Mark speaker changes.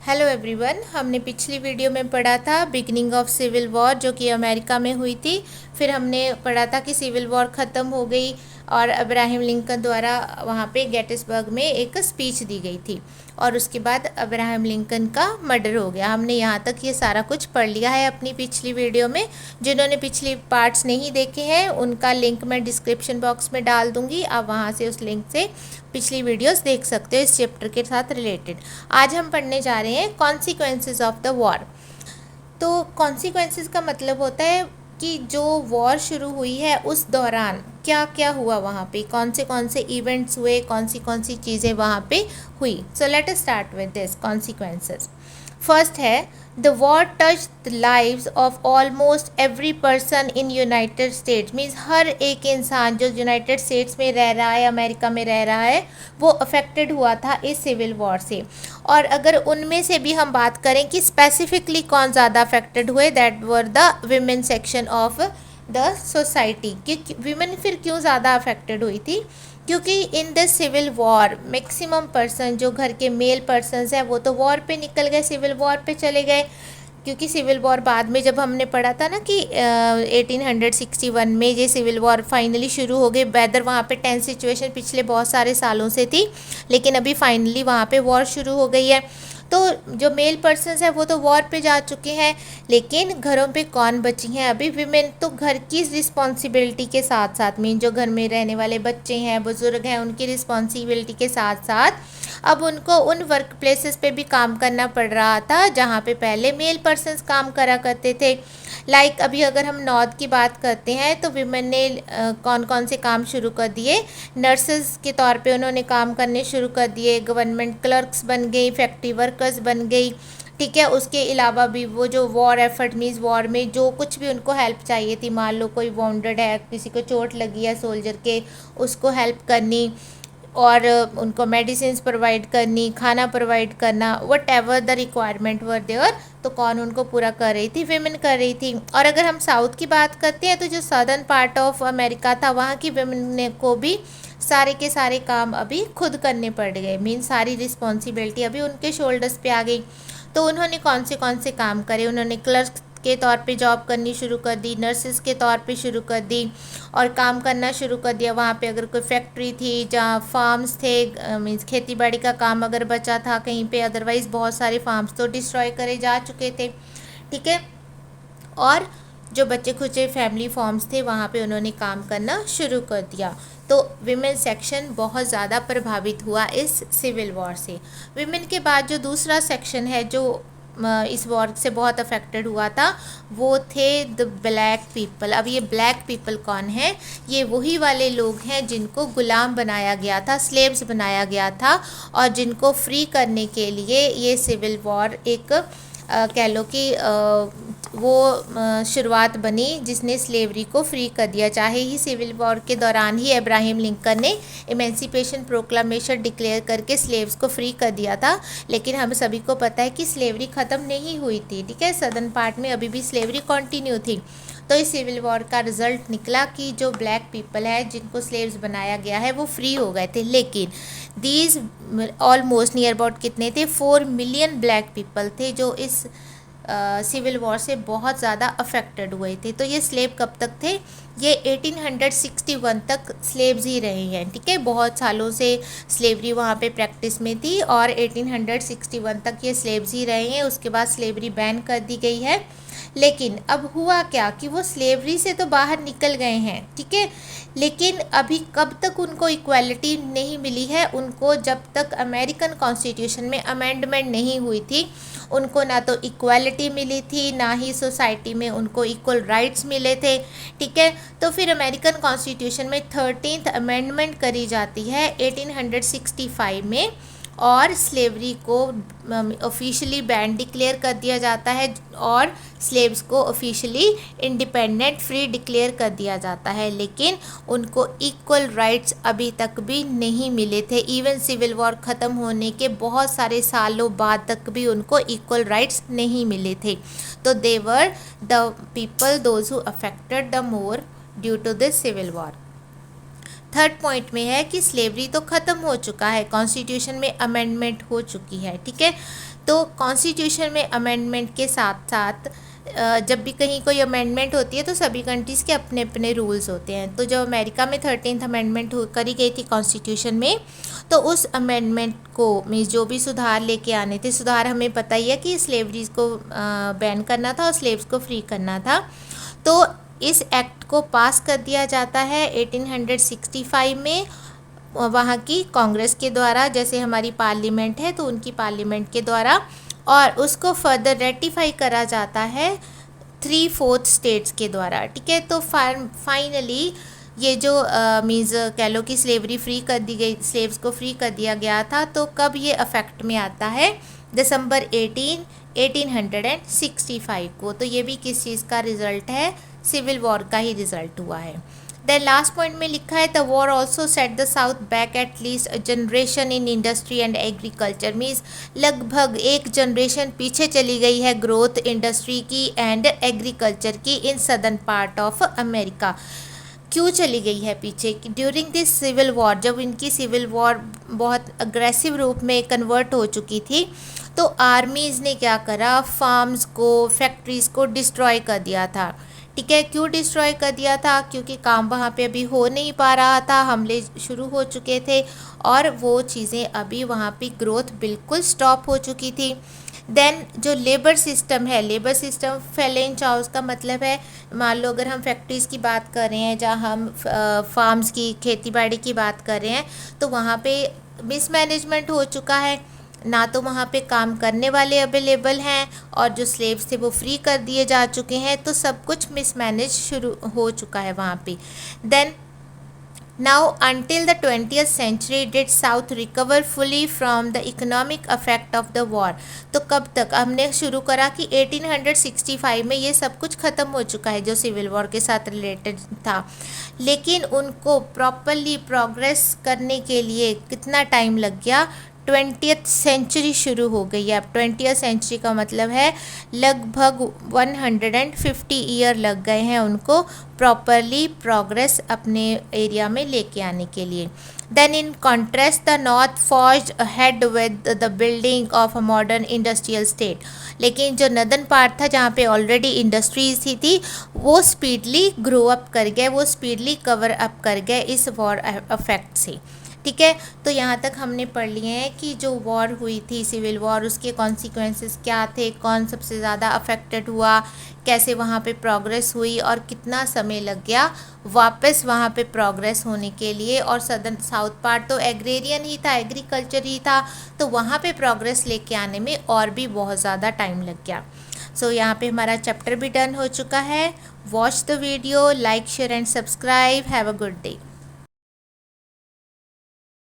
Speaker 1: Hello everyone, हमने पिछली video में पढ़ा था बिगनिंग ऑफ सिविल वॉर जो कि अमेरिका में हुई थी। फिर हमने पढ़ा था कि सिविल वॉर ख़त्म हो गई और अब्राहम लिंकन द्वारा वहाँ पे गेटिसबर्ग में एक स्पीच दी गई थी और उसके बाद अब्राहम लिंकन का मर्डर हो गया। हमने यहाँ तक ये सारा कुछ पढ़ लिया है अपनी पिछली वीडियो में। जिन्होंने पिछली पार्ट्स नहीं देखे हैं उनका लिंक मैं डिस्क्रिप्शन बॉक्स में डाल दूँगी, आप वहाँ से उस लिंक से पिछली वीडियोस देख सकते हो इस चैप्टर के साथ रिलेटेड। आज हम पढ़ने जा रहे हैं कॉन्सिक्वेंसेस ऑफ द वॉर। तो कॉन्सिक्वेंसेस का मतलब होता है कि जो वॉर शुरू हुई है उस दौरान क्या क्या हुआ, वहाँ पे कौन से इवेंट्स हुए, कौन सी चीज़ें वहाँ पे हुई। So let us start with this consequences. First है the war touch the lives of almost every person in United States. Means हर एक इंसान जो यूनाइटेड स्टेट्स में रह रहा है, अमेरिका में रह रहा है, वो अफेक्टेड हुआ था इस सिविल वॉर से। और अगर उनमें से भी हम बात करें कि स्पेसिफिकली कौन ज़्यादा अफेक्टेड हुए, that were the women section of the society. कि विमेन फिर क्यों ज़्यादा अफेक्टेड हुई थी, क्योंकि in the civil war maximum person जो घर के मेल पर्सनस हैं वो तो वॉर पे निकल गए, सिविल वॉर पे चले गए। क्योंकि सिविल वॉर बाद में जब हमने पढ़ा था ना कि 1861 में ये सिविल वॉर फाइनली शुरू हो गई। वेदर वहाँ पे टेंस सिचुएशन पिछले बहुत सारे सालों से थी, लेकिन अभी फाइनली वहाँ पे वॉर शुरू हो गई है। तो जो मेल पर्सनस है वो तो वॉर पे जा चुके हैं, लेकिन घरों पे कौन बची हैं अभी? विमेन। तो घर की रिस्पॉन्सिबिलिटी के साथ साथ मीन जो घर में रहने वाले बच्चे हैं, बुजुर्ग हैं, उनकी रिस्पॉन्सिबिलिटी के साथ साथ अब उनको उन वर्क प्लेसेस पे भी काम करना पड़ रहा था जहाँ पे पहले मेल पर्सनस काम करा करते थे। लाइक अभी अगर हम नॉर्थ की बात करते हैं तो विमेन ने कौन कौन से काम शुरू कर दिए। नर्सेस के तौर पे उन्होंने काम करने शुरू कर दिए, गवर्नमेंट क्लर्क्स बन गई, फैक्ट्री वर्कर्स बन गई। ठीक है, उसके अलावा भी वो जो वॉर एफर्ट मीन्स वॉर में जो कुछ भी उनको हेल्प चाहिए थी, मान लो कोई वाउंडेड है, किसी को चोट लगी है सोल्जर के, उसको हेल्प करनी और उनको मेडिसिन प्रोवाइड करनी, खाना प्रोवाइड करना, whatever the requirement were there, तो कौन उनको पूरा कर रही थी? विमेन कर रही थी। और अगर हम साउथ की बात करते हैं तो जो सदर्न पार्ट ऑफ अमेरिका था वहाँ की विमेन को भी सारे के सारे काम अभी खुद करने पड़ गए। मीन सारी रिस्पॉन्सिबिलिटी अभी उनके शोल्डर्स पे आ गई। तो उन्होंने कौन से काम करे? उन्होंने क्लर्क के तौर पे जॉब करनी शुरू कर दी, नर्सेस के तौर पे शुरू कर दी और काम करना शुरू कर दिया। वहाँ पे अगर कोई फैक्ट्री थी, जहाँ फार्म्स थे, मीन्स खेती बाड़ी का काम अगर बचा था कहीं पे, अदरवाइज़ बहुत सारे फार्म्स तो डिस्ट्रॉय करे जा चुके थे। ठीक है, और जो बच्चे खुचे फैमिली फॉर्म्स थे वहाँ पे उन्होंने काम करना शुरू कर दिया। तो विमेन सेक्शन बहुत ज़्यादा प्रभावित हुआ इस सिविल वॉर से। विमेन के बाद जो दूसरा सेक्शन है जो इस वॉर से बहुत अफेक्टेड हुआ था वो थे द ब्लैक पीपल। अब ये ब्लैक पीपल कौन है? ये वही वाले लोग हैं जिनको गुलाम बनाया गया था, स्लेव्स बनाया गया था, और जिनको फ्री करने के लिए ये सिविल वॉर एक कह लो कि वो शुरुआत बनी जिसने स्लेवरी को फ्री कर दिया। चाहे ही सिविल वॉर के दौरान ही अब्राहम लिंकन ने इमेंसिपेशन प्रोक्लामेशन डिक्लेयर करके स्लेव्स को फ्री कर दिया था, लेकिन हम सभी को पता है कि स्लेवरी ख़त्म नहीं हुई थी। ठीक है, सदर्न पार्ट में अभी भी स्लेवरी कंटिन्यू थी। तो इस सिविल वॉर का रिजल्ट निकला कि जो ब्लैक पीपल है जिनको स्लेव्स बनाया गया है वो फ्री हो गए थे। लेकिन दीज ऑलमोस्ट नियर अबाउट कितने थे? 4 मिलियन ब्लैक पीपल थे जो इस सिविल वॉर से बहुत ज़्यादा अफेक्टेड हुए थे। तो ये स्लेव कब तक थे? ये 1861 तक स्लेव्स ही रहे हैं। ठीक है, बहुत सालों से स्लेवरी वहाँ पे प्रैक्टिस में थी और 1861 तक ये स्लेव्स ही रहे हैं। उसके बाद स्लेवरी बैन कर दी गई है। लेकिन अब हुआ क्या कि वो स्लेवरी से तो बाहर निकल गए हैं। ठीक है, लेकिन अभी कब तक उनको इक्वालिटी नहीं मिली है? उनको जब तक अमेरिकन कॉन्स्टिट्यूशन में अमेंडमेंट नहीं हुई थी उनको ना तो इक्वालिटी मिली थी, ना ही सोसाइटी में उनको इक्वल राइट्स मिले थे। ठीक है, तो फिर अमेरिकन कॉन्स्टिट्यूशन में 13th अमेंडमेंट करी जाती है 1865 में और स्लेवरी को ऑफिशियली बैन डिक्लेयर कर दिया जाता है और स्लेव्स को ऑफिशियली इंडिपेंडेंट फ्री डिक्लेयर कर दिया जाता है। लेकिन उनको इक्वल राइट्स अभी तक भी नहीं मिले थे। इवन सिविल वॉर ख़त्म होने के बहुत सारे सालों बाद तक भी उनको इक्वल राइट्स नहीं मिले थे। तो they were the people those who affected the more due to this civil war. Third point में है कि स्लेवरी तो ख़त्म हो चुका है, कॉन्स्टिट्यूशन में अमेंडमेंट हो चुकी है, ठीक है। तो कॉन्स्टिट्यूशन में अमेंडमेंट के साथ साथ जब भी कहीं कोई अमेंडमेंट होती है तो सभी कंट्रीज़ के अपने अपने रूल्स होते हैं। तो जब अमेरिका में 13th अमेंडमेंट करी गई थी कॉन्स्टिट्यूशन में, तो उस अमेंडमेंट को मीन्स जो भी सुधार लेके आने थे, सुधार हमें पता ही है कि स्लेवरीज को बैन करना था और स्लेव्स को फ्री करना था। तो इस एक्ट को पास कर दिया जाता है 1865 में वहाँ की कांग्रेस के द्वारा, जैसे हमारी पार्लियामेंट है तो उनकी पार्लियामेंट के द्वारा, और उसको फर्दर रेटिफाई करा जाता है 3/4 स्टेट्स के द्वारा, ठीक है। तो फाइनली ये जो मीन्स कह लो कि स्लेवरी फ्री कर दी गई, स्लेव्स को फ्री कर दिया गया था, तो कब ये अफेक्ट में आता है? दिसंबर 1865 को। तो ये भी किस चीज़ का रिजल्ट है? सिविल वॉर का ही रिजल्ट हुआ है। देन लास्ट पॉइंट में लिखा है the war also set the south back at least a generation in industry and agriculture. Means लगभग एक जनरेशन पीछे चली गई है ग्रोथ इंडस्ट्री की एंड एग्रीकल्चर की in southern part of America. क्यों चली गई है पीछे? ड्यूरिंग दिस सिविल वॉर, जब इनकी सिविल वॉर बहुत अग्रेसिव रूप में कन्वर्ट हो चुकी थी, तो आर्मीज़ ने क्या करा? फार्म्स को, फैक्ट्रीज़ को डिस्ट्रॉय कर दिया था, ठीक है। क्यों डिस्ट्रॉय कर दिया था? क्योंकि काम वहाँ पे अभी हो नहीं पा रहा था, हमले शुरू हो चुके थे और वो चीज़ें अभी वहाँ पे ग्रोथ बिल्कुल स्टॉप हो चुकी थी। देन जो लेबर सिस्टम है, लेबर सिस्टम फेलेन चाउस का मतलब है, मान लो अगर हम फैक्ट्रीज़ की बात कर रहे हैं, जहाँ हम फार्म्स की, खेती बाड़ी की बात कर रहे हैं, तो वहाँ पे मिसमैनेजमेंट हो चुका है, ना तो वहाँ पे काम करने वाले अवेलेबल हैं और जो स्लेव्स थे वो फ्री कर दिए जा चुके हैं, तो सब कुछ मिसमैनेज शुरू हो चुका है वहाँ पे। Then now until the 20th century did south recover fully from the economic affect of the war. तो कब तक हमने शुरू करा कि 1865 में ये सब कुछ ख़त्म हो चुका है जो सिविल वॉर के साथ रिलेटेड था, लेकिन उनको प्रॉपरली प्रोग्रेस करने के लिए कितना टाइम लग गया? 20th सेंचुरी शुरू हो गई है। अब 20th सेंचुरी का मतलब है लगभग 150 ईयर लग गए हैं उनको प्रॉपरली प्रोग्रेस अपने एरिया में लेके आने के लिए। Then in contrast the north forged ahead with the building of a modern industrial state. लेकिन जो नदर्न पार्ट था जहाँ पे ऑलरेडी इंडस्ट्रीज थी वो स्पीडली ग्रो अप कर गए, वो स्पीडली कवर अप कर गए इस वॉर अफेक्ट से, ठीक है। तो यहाँ तक हमने पढ़ लिए हैं कि जो वॉर हुई थी सिविल वॉर, उसके कॉन्सिक्वेंसेस क्या थे, कौन सबसे ज़्यादा अफेक्टेड हुआ, कैसे वहाँ पे प्रोग्रेस हुई और कितना समय लग गया वापस वहाँ पे प्रोग्रेस होने के लिए। और सदर्न साउथ पार्ट तो एग्रेरियन ही था, एग्रीकल्चर ही था, तो वहाँ पे प्रोग्रेस लेके आने में और भी बहुत ज़्यादा टाइम लग गया। सो यहाँ पे हमारा चैप्टर भी डन हो चुका है। Watch the video, like, share and subscribe. Have a good day.